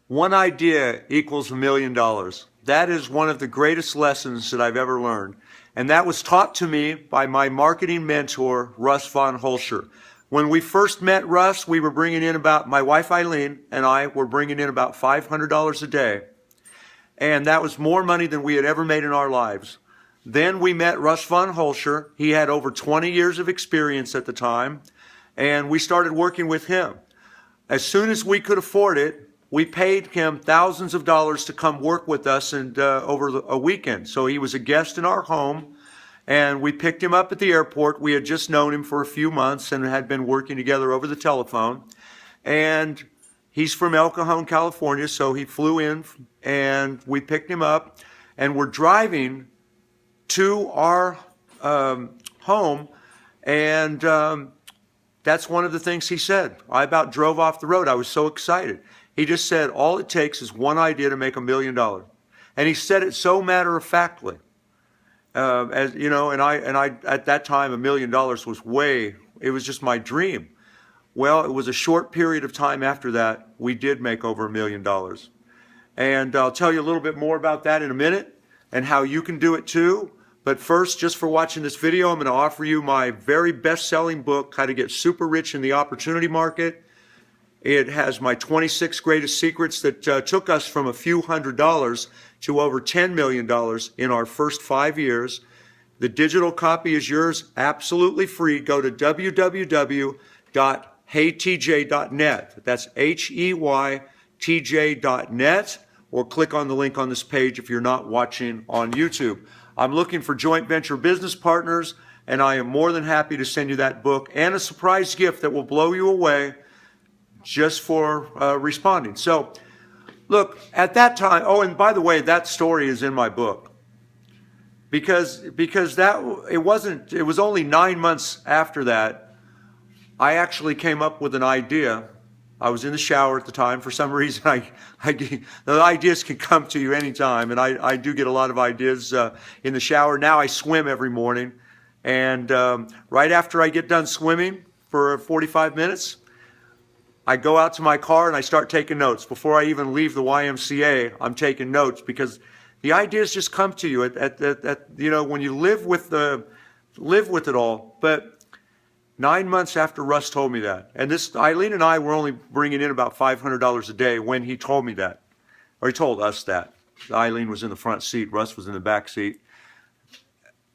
One idea equals $1,000,000. That is one of the greatest lessons that I've ever learned. And that was taught to me by my marketing mentor, Russ von Holscher. When we first met Russ, we were bringing in about, my wife Eileen and I were bringing in about $500 a day. And that was more money than we had ever made in our lives. Then we met Russ von Holscher. He had over 20 years of experience at the time. And we started working with him. As soon as we could afford it, we paid him thousands of dollars to come work with us and over a weekend. So he was a guest in our home, and we picked him up at the airport. We had just known him for a few months and had been working together over the telephone. And he's from El Cajon, California, so he flew in, and we picked him up, and we're driving to our home, and that's one of the things he said. I about drove off the road. I was so excited. He just said, all it takes is one idea to make $1,000,000. And he said it so matter-of-factly. As you know, and I at that time, $1,000,000 was it was just my dream. Well, it was a short period of time after that, we did make over $1,000,000. And I'll tell you a little bit more about that in a minute and how you can do it too. But first, just for watching this video, I'm going to offer you my very best-selling book, How to Get Super Rich in the Opportunity Market. It has my 26 greatest secrets that took us from a few $100s to over $10 million in our first 5 years. The digital copy is yours, absolutely free. Go to www.heytj.net. That's HEYTJ.net, or click on the link on this page if you're not watching on YouTube. I'm looking for joint venture business partners, and I am more than happy to send you that book and a surprise gift that will blow you away just for responding. So, look, at that time, oh, and by the way, that story is in my book. Because it was only 9 months after that, I actually came up with an idea. I was in the shower at the time. For some reason, the ideas can come to you anytime, and I do get a lot of ideas in the shower. Now I swim every morning, and right after I get done swimming for 45 minutes, I go out to my car and I start taking notes. Before I even leave the YMCA, I'm taking notes because the ideas just come to you you know, when you live with it all. But 9 months after Russ told me that, and Eileen and I were only bringing in about $500 a day when he told me that, or he told us that. Eileen was in the front seat, Russ was in the back seat.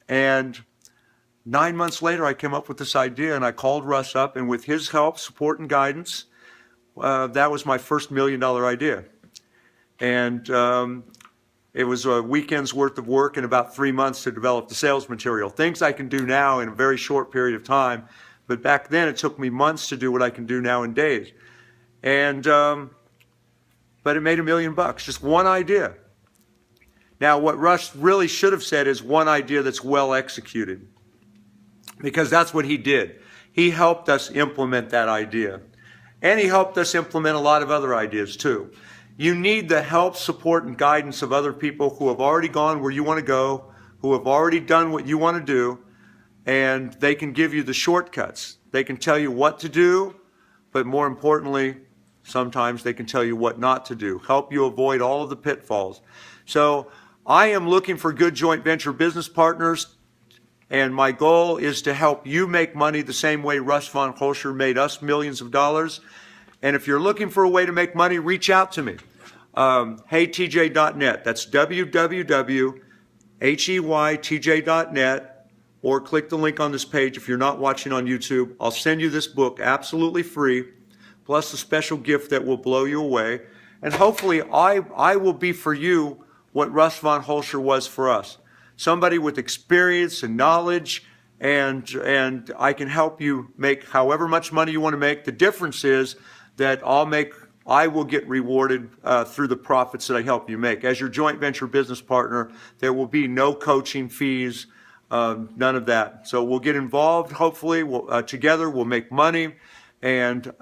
And 9 months later, I came up with this idea, and I called Russ up, and with his help, support, and guidance, that was my first $1,000,000 idea. And it was a weekend's worth of work and about 3 months to develop the sales material. Things I can do now in a very short period of time, but back then it took me months to do what I can do now in days. And but it made $1,000,000, just one idea. Now, what Russ really should have said is one idea that's well executed, because that's what he did. He helped us implement that idea. And he helped us implement a lot of other ideas too. You need the help, support, and guidance of other people who have already gone where you want to go, who have already done what you want to do, and they can give you the shortcuts. They can tell you what to do, but more importantly, sometimes they can tell you what not to do, help you avoid all of the pitfalls. So I am looking for good joint venture business partners, and my goal is to help you make money the same way Russ von Holscher made us millions of dollars. And if you're looking for a way to make money, reach out to me. HeyTJ.net. That's www.heytj.net, or click the link on this page if you're not watching on YouTube. I'll send you this book absolutely free, plus a special gift that will blow you away. And hopefully I will be for you what Russ von Holscher was for us. Somebody with experience and knowledge, and I can help you make however much money you want to make. The difference is that I will get rewarded through the profits that I help you make. As your joint venture business partner, there will be no coaching fees, none of that. So we'll get involved, hopefully, together we'll make money, and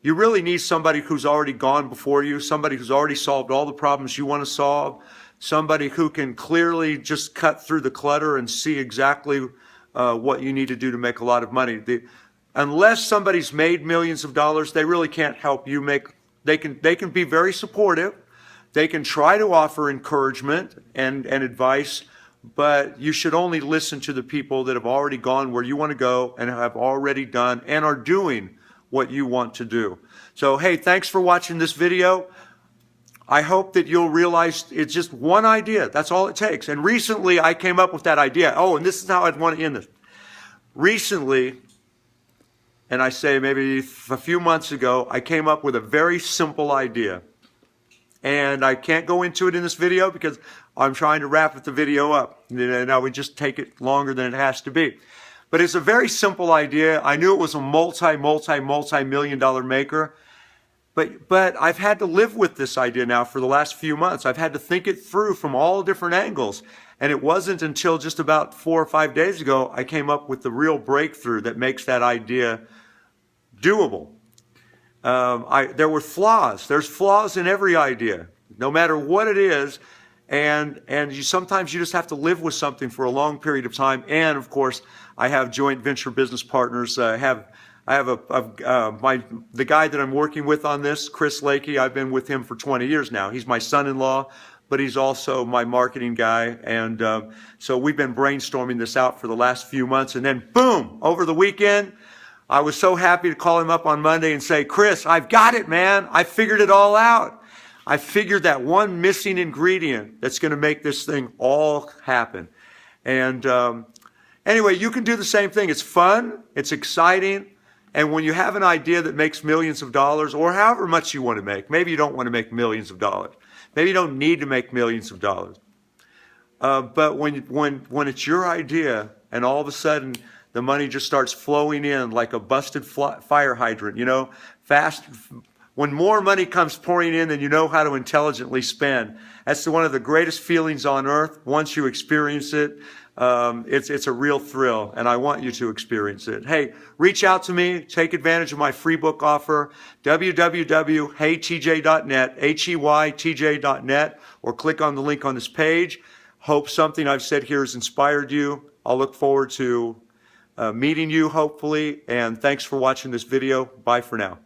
you really need somebody who's already gone before you, somebody who's already solved all the problems you want to solve, somebody who can clearly just cut through the clutter and see exactly what you need to do to make a lot of money. Unless somebody's made millions of dollars, they really can't help you make They can be very supportive. They can try to offer encouragement and advice, but you should only listen to the people that have already gone where you want to go and have already done and are doing what you want to do. So, hey, thanks for watching this video. I hope that you'll realize it's just one idea. That's all it takes. And recently I came up with that idea. Oh, and this is how I'd want to end this. Recently, and I say maybe a few months ago, I came up with a very simple idea. And I can't go into it in this video because I'm trying to wrap the video up. And I would just take it longer than it has to be. But it's a very simple idea. I knew it was a multi-million dollar maker. But I've had to live with this idea now for the last few months. I've had to think it through from all different angles. And it wasn't until just about 4 or 5 days ago I came up with the real breakthrough that makes that idea doable. There were flaws. There's flaws in every idea, no matter what it is. And sometimes you just have to live with something for a long period of time. And of course, I have joint venture business partners. I have the guy that I'm working with on this, Chris Lakey. I've been with him for 20 years now. He's my son-in-law, but he's also my marketing guy. And so we've been brainstorming this out for the last few months. And then boom, over the weekend, I was so happy to call him up on Monday and say, Chris, I've got it, man. I figured it all out. I figured that one missing ingredient that's going to make this thing all happen. And anyway, you can do the same thing. It's fun. It's exciting. And when you have an idea that makes millions of dollars, or however much you want to make, maybe you don't want to make millions of dollars. Maybe you don't need to make millions of dollars. But when it's your idea and all of a sudden the money just starts flowing in like a busted fire hydrant, you know, fast. When more money comes pouring in than you know how to intelligently spend, that's one of the greatest feelings on earth. Once you experience it, it's a real thrill, and I want you to experience it. Hey, reach out to me. Take advantage of my free book offer, www.heytj.net, HEYTJ.net, or click on the link on this page. Hope something I've said here has inspired you. I'll look forward to meeting you, hopefully, and thanks for watching this video. Bye for now.